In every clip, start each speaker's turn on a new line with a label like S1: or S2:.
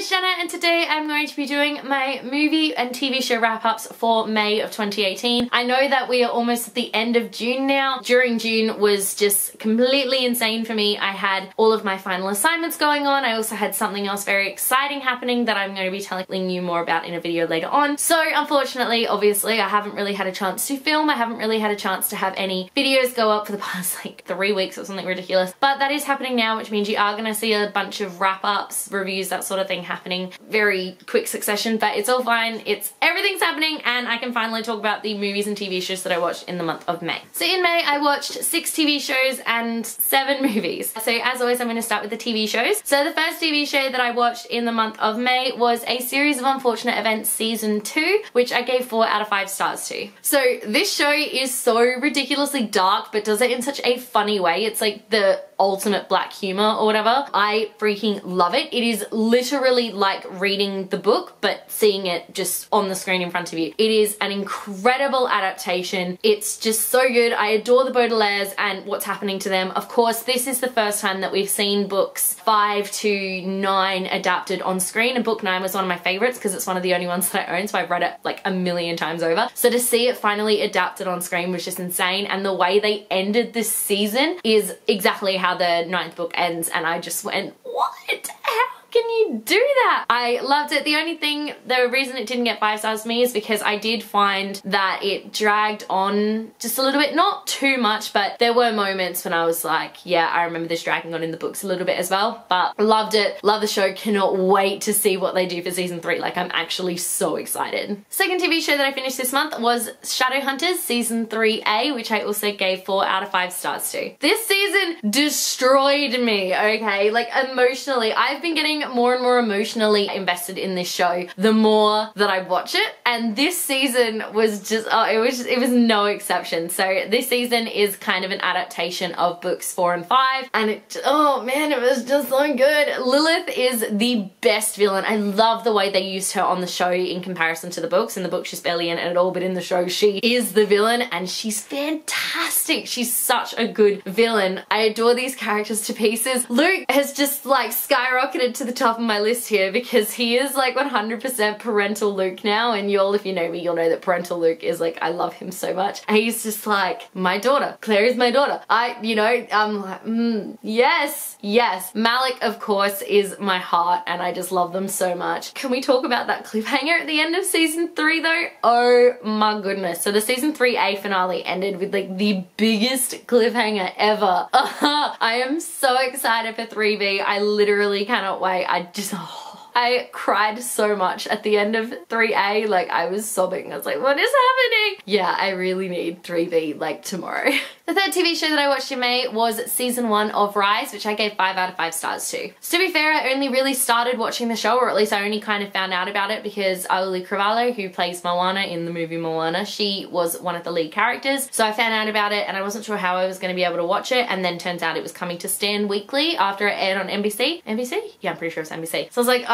S1: it's Jenna and today I'm going to be doing my movie and TV show wrap-ups for May of 2018. I know that we are almost at the end of June now. During June was just completely insane for me. I had all of my final assignments going on. I also had something else very exciting happening that I'm going to be telling you more about in a video later on. So unfortunately, obviously, I haven't really had a chance to film. I haven't really had a chance to have any videos go up for the past like 3 weeks or something ridiculous. But that is happening now, which means you are going to see a bunch of wrap-ups, reviews, that sort of thing happening very quick succession, but it's all fine. Everything's happening and I can finally talk about the movies and TV shows that I watched in the month of May. So in May, I watched 6 TV shows and 7 movies. So as always, I'm going to start with the TV shows. So the first TV show that I watched in the month of May was A Series of Unfortunate Events Season 2, which I gave 4 out of 5 stars to. So this show is so ridiculously dark, but does it in such a funny way. It's like the ultimate black humor or whatever. I freaking love it. It is literally like reading the book but seeing it just on the screen in front of you. It is an incredible adaptation. It's just so good. I adore the Baudelaires and what's happening to them. Of course, this is the first time that we've seen books 5 to 9 adapted on screen, and book 9 was one of my favorites because it's one of the only ones that I own, so I've read it like a million times over. So to see it finally adapted on screen was just insane, and the way they ended this season is exactly how the 9th book ends, and I just went, what? How can you do that? I loved it. The reason it didn't get 5 stars to me is because I did find that it dragged on just a little bit, not too much, but there were moments when I was like, yeah, I remember this dragging on in the books a little bit as well, but loved it. Love the show. Cannot wait to see what they do for season 3. Like, I'm actually so excited. Second TV show that I finished this month was Shadowhunters season 3A, which I also gave 4 out of 5 stars to. This season destroyed me, okay? Like, emotionally. I've been getting more and more emotionally invested in this show the more that I watch it, and this season was just, it was no exception. So this season is kind of an adaptation of books 4 and 5, and oh man, it was just so good. Lilith is the best villain. I love the way they used her on the show in comparison to the books. In the book, she's barely in it at all, but in the show, she is the villain, and she's fantastic. She's such a good villain. I adore these characters to pieces. Luke has just like skyrocketed to the top of my list here because he is like 100% parental Luke now, and y'all, if you know me, you'll know that parental Luke is like, I love him so much. And he's just like, my daughter. Claire is my daughter. I'm like, yes, yes. Malik, of course, is my heart, and I just love them so much. Can we talk about that cliffhanger at the end of season 3 though? Oh my goodness. So the season 3A finale ended with like the biggest cliffhanger ever. I am so excited for 3B. I literally cannot wait. I cried so much at the end of 3A, like I was sobbing. I was like, what is happening? Yeah, I really need 3B like tomorrow. The third TV show that I watched in May was season 1 of Rise, which I gave 5 out of 5 stars to. So to be fair, I only really started watching the show, or at least I only kind of found out about it because Auli Cravalho, who plays Moana in the movie Moana, she was one of the lead characters. So I found out about it and I wasn't sure how I was going to be able to watch it, and then turns out it was coming to Stan weekly after it aired on NBC. NBC? Yeah, I'm pretty sure it's NBC. So I was like,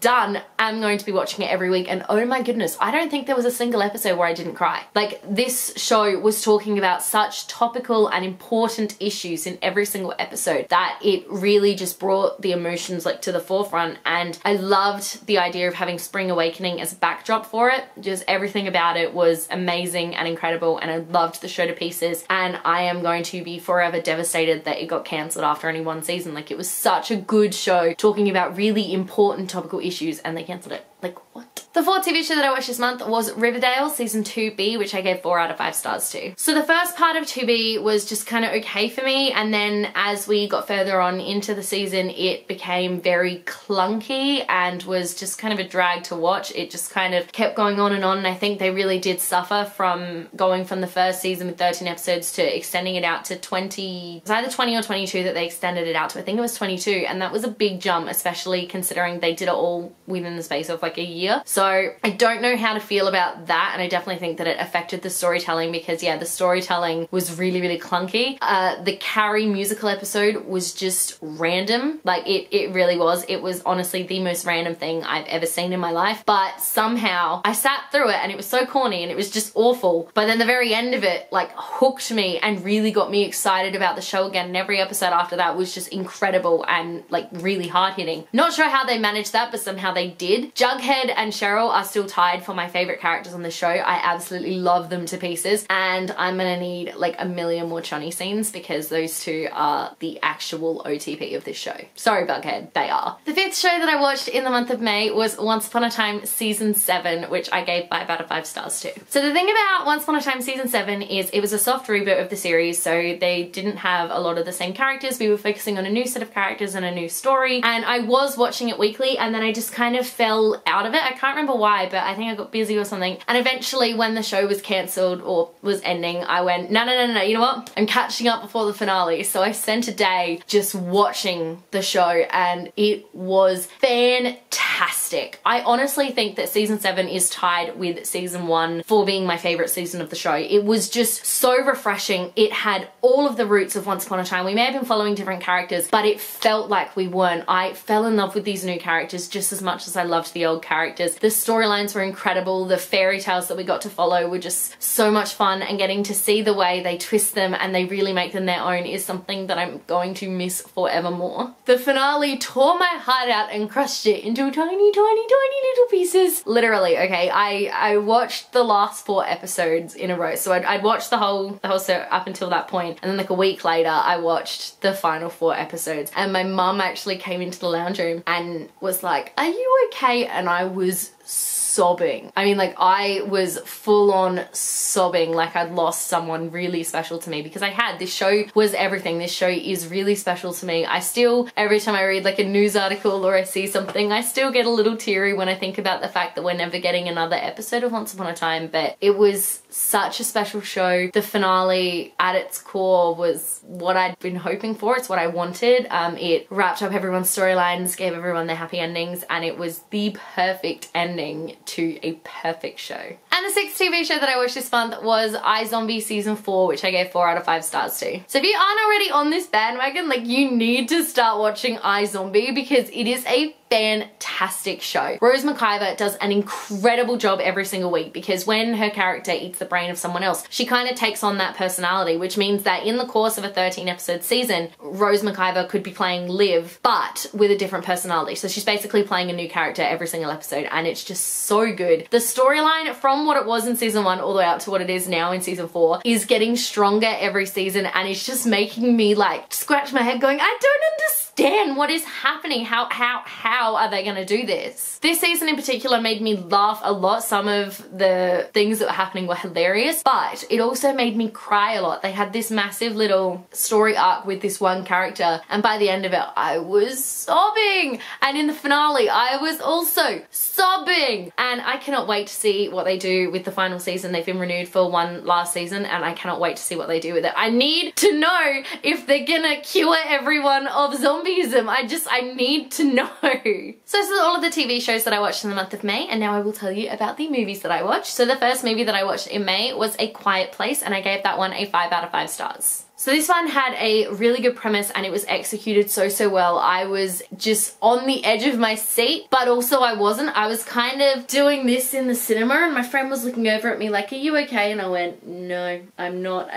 S1: done. I'm going to be watching it every week, and oh my goodness, I don't think there was a single episode where I didn't cry. Like, this show was talking about such topical and important issues in every single episode that it really just brought the emotions like to the forefront, and I loved the idea of having Spring Awakening as a backdrop for it. Just everything about it was amazing and incredible, and I loved the show to pieces, and I am going to be forever devastated that it got cancelled after only 1 season. Like, it was such a good show talking about really important topical issues, and they cancelled it. Like, what? The fourth TV show that I watched this month was Riverdale season 2B, which I gave 4 out of 5 stars to. So the first part of 2B was just kind of okay for me, and then as we got further on into the season, it became very clunky and was just kind of a drag to watch. It just kind of kept going on, and I think they really did suffer from going from the first season with 13 episodes to extending it out to 20. It was either 20 or 22 that they extended it out to. I think it was 22, and that was a big jump, especially considering they did it all within the space of like a year. So So I don't know how to feel about that, and I definitely think that it affected the storytelling because yeah, the storytelling was really, really clunky. The Carrie musical episode was just random. Like it really was. It was honestly the most random thing I've ever seen in my life, but somehow I sat through it and it was so corny and it was just awful. But then the very end of it like hooked me and really got me excited about the show again, and every episode after that was just incredible and like really hard-hitting. Not sure how they managed that, but somehow they did. Jughead and Cheryl are still tied for my favorite characters on the show. I absolutely love them to pieces, and I'm gonna need like a million more Chonny scenes because those two are the actual OTP of this show. Sorry Bughead, they are. The fifth show that I watched in the month of May was Once Upon a Time Season 7, which I gave 5 out of 5 stars to. So the thing about Once Upon a Time Season 7 is it was a soft reboot of the series, so they didn't have a lot of the same characters. We were focusing on a new set of characters and a new story, and I was watching it weekly and then I just kind of fell out of it. I can't remember why, but I think I got busy or something, and eventually when the show was cancelled or was ending, I went, no, you know what? I'm catching up before the finale. So I spent a day just watching the show and it was fantastic. I honestly think that season 7 is tied with season 1 for being my favorite season of the show. It was just so refreshing. It had all of the roots of Once Upon a Time. We may have been following different characters, but it felt like we weren't. I fell in love with these new characters just as much as I loved the old characters. The storylines were incredible. The fairy tales that we got to follow were just so much fun, and getting to see the way they twist them and they really make them their own is something that I'm going to miss forevermore. The finale tore my heart out and crushed it into tiny, tiny, tiny little pieces. Literally, okay, I watched the last 4 episodes in a row. So I'd watched the whole show up until that point, and then like a week later I watched the final 4 episodes, and my mum actually came into the lounge room and was like, "Are you okay?" And I was sobbing. I mean, like, I was full on sobbing like I'd lost someone really special to me, because I had. This show was everything. This show is really special to me. I still, every time I read like a news article or I see something, I still get a little teary when I think about the fact that we're never getting another episode of Once Upon a Time. But it was such a special show. The finale at its core was what I'd been hoping for. It's what I wanted. It wrapped up everyone's storylines, gave everyone their happy endings, and it was the perfect ending to a perfect show. And the 6th TV show that I watched this month was iZombie Season 4, which I gave 4 out of 5 stars to. So if you aren't already on this bandwagon, like, you need to start watching iZombie because it is a fantastic show. Rose McIver does an incredible job every single week, because when her character eats the brain of someone else, she kind of takes on that personality, which means that in the course of a 13-episode season, Rose McIver could be playing Liv, but with a different personality. So she's basically playing a new character every single episode, and it's just so good. The storyline from what it was in season 1 all the way up to what it is now in season 4 is getting stronger every season, and it's just making me like scratch my head going, I don't understand what is happening. How are they gonna do this? This season in particular made me laugh a lot. Some of the things that were happening were hilarious, but it also made me cry a lot. They had this massive little story arc with this one character, and by the end of it, I was sobbing. And in the finale, I was also sobbing. And I cannot wait to see what they do with the final season. They've been renewed for one last season, and I cannot wait to see what they do with it. I need to know if they're gonna cure everyone of zombieism. I need to know. So this is all of the TV shows that I watched in the month of May, and now I will tell you about the movies that I watched. So the first movie that I watched in May was A Quiet Place, and I gave that one a 5 out of 5 stars. So this one had a really good premise and it was executed so well. I was just on the edge of my seat, but also I wasn't. I was kind of doing this in the cinema and my friend was looking over at me like, "Are you okay?" And I went, "No, I'm not.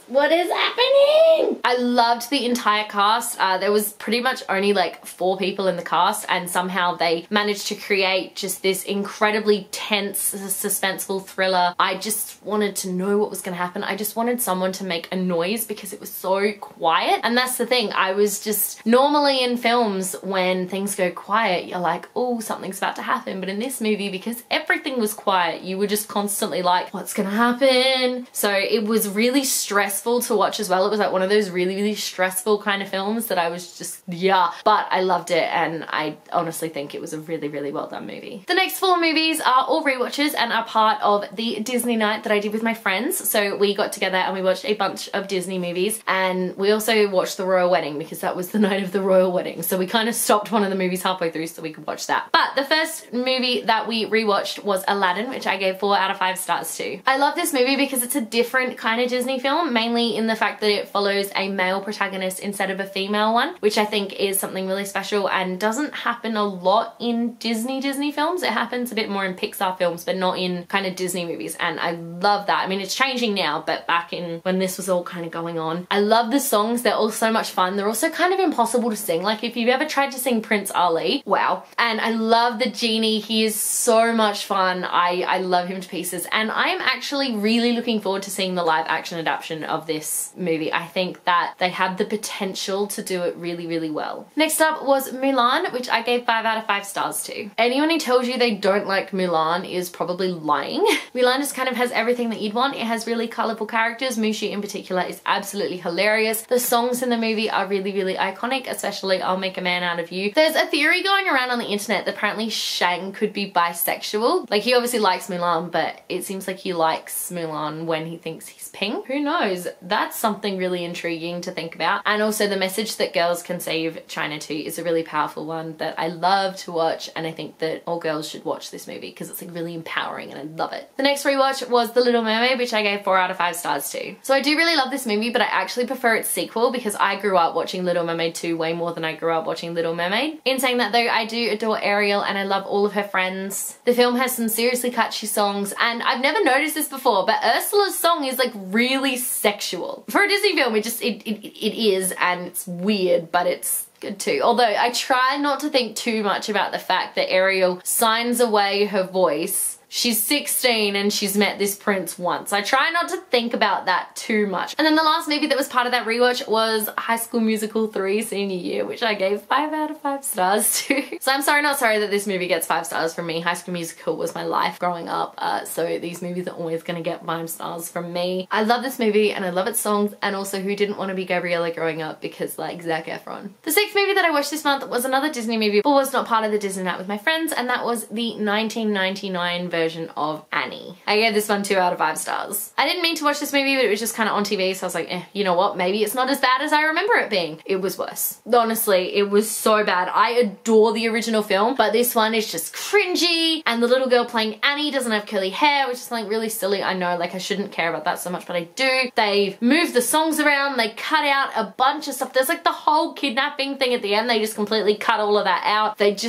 S1: What is happening?" I loved the entire cast. There was pretty much only like 4 people in the cast, and somehow they managed to create just this incredibly tense, suspenseful thriller. I just wanted to know what was going to happen. I just wanted someone to make a noise because it was so quiet. And that's the thing, I was just, normally in films when things go quiet you're like, oh, something's about to happen, but in this movie, because everything was quiet, you were just constantly like, what's gonna happen? So it was really stressful to watch as well. It was like one of those really stressful kind of films that I was just, yeah, but I loved it, and I honestly think it was a really well done movie. The next 4 movies are all rewatches and are part of the Disney night that I did with my friends. So we got together and we watched a bunch of Disney movies movies, and we also watched The Royal Wedding because that was the night of the Royal Wedding. So we kind of stopped one of the movies halfway through so we could watch that. But the first movie that we rewatched was Aladdin, which I gave 4 out of 5 stars to. I love this movie because it's a different kind of Disney film, mainly in the fact that it follows a male protagonist instead of a female one, which I think is something really special and doesn't happen a lot in Disney films. It happens a bit more in Pixar films, but not in kind of Disney movies, and I love that. I mean, it's changing now, but back in when this was all kind of going on, I love the songs. They're all so much fun. They're also kind of impossible to sing. Like if you've ever tried to sing Prince Ali, wow. And I love the genie. He is so much fun. I love him to pieces, and I am actually really looking forward to seeing the live action adaptation of this movie. I think that they have the potential to do it really, really well. Next up was Mulan, which I gave 5 out of 5 stars to. Anyone who tells you they don't like Mulan is probably lying. Mulan just kind of has everything that you'd want. It has really colourful characters. Mushu in particular is absolutely hilarious. The songs in the movie are really, really iconic, especially I'll Make a Man Out of You. There's a theory going around on the internet that apparently Shang could be bisexual. Like, he obviously likes Mulan, but it seems like he likes Mulan when he thinks he's pink. Who knows? That's something really intriguing to think about. And also the message that girls can save China too is a really powerful one that I love to watch, and I think that all girls should watch this movie because it's like really empowering and I love it. The next rewatch was The Little Mermaid, which I gave 4 out of 5 stars to. So I do really love this movie, but I actually prefer its sequel because I grew up watching Little Mermaid 2 way more than I grew up watching Little Mermaid. In saying that though, I do adore Ariel and I love all of her friends. The film has some seriously catchy songs, and I've never noticed this before, but Ursula's song is like really sexual. For a Disney film, it is, and it's weird, but it's good too. Although I try not to think too much about the fact that Ariel signs away her voice. She's 16 and she's met this prince once. I try not to think about that too much. And then the last movie that was part of that rewatch was High School Musical 3 Senior Year, which I gave 5 out of 5 stars to. So I'm sorry, not sorry that this movie gets 5 stars from me. High School Musical was my life growing up, so these movies are always gonna get 5 stars from me. I love this movie and I love its songs, and also who didn't want to be Gabriella growing up because like Zac Efron. The 6th movie that I watched this month was another Disney movie, but was not part of the Disney Night with my friends, and that was the 1999 version of Annie. I gave this one 2 out of 5 stars. I didn't mean to watch this movie, but it was just kind of on TV, so I was like, you know what, maybe it's not as bad as I remember it being. It was worse. Honestly, it was so bad. I adore the original film, but this one is just cringy, and the little girl playing Annie doesn't have curly hair, which is something really silly. I know, like, I shouldn't care about that so much, but I do. They've moved the songs around, they cut out a bunch of stuff. There's like the whole kidnapping thing at the end, they just completely cut all of that out. It's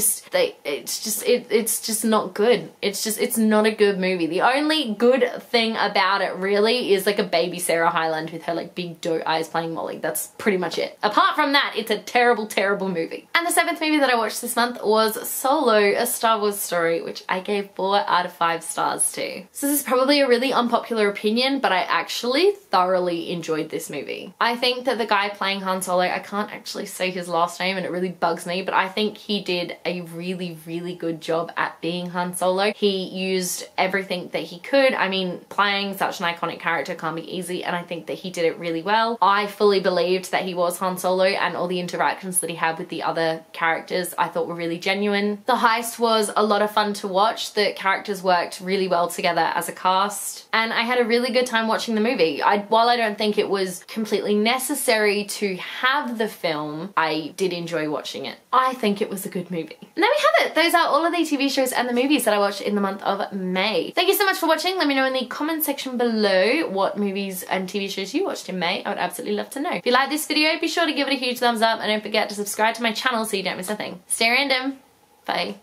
S1: just not good. It's not a good movie. The only good thing about it really is like a baby Sarah Hyland with her like big doe eyes playing Molly. That's pretty much it. Apart from that, it's a terrible, terrible movie. And the 7th movie that I watched this month was Solo, a Star Wars story, which I gave 4 out of 5 stars to. So this is probably a really unpopular opinion, but I actually thoroughly enjoyed this movie. I think that the guy playing Han Solo, I can't actually say his last name and it really bugs me, but I think he did a really, really good job at being Han Solo. He used everything that he could. I mean, playing such an iconic character can't be easy, and I think that he did it really well. I fully believed that he was Han Solo, and all the interactions that he had with the other characters I thought were really genuine. The heist was a lot of fun to watch. The characters worked really well together as a cast, and I had a really good time watching the movie. While I don't think it was completely necessary to have the film, I did enjoy watching it. I think it was a good movie. And there we have it. Those are all of the TV shows and the movies that I watched in the month of May. Thank you so much for watching. Let me know in the comment section below what movies and TV shows you watched in May. I would absolutely love to know. If you like this video, be sure to give it a huge thumbs up, and don't forget to subscribe to my channel so you don't miss a thing. Stay random. Bye.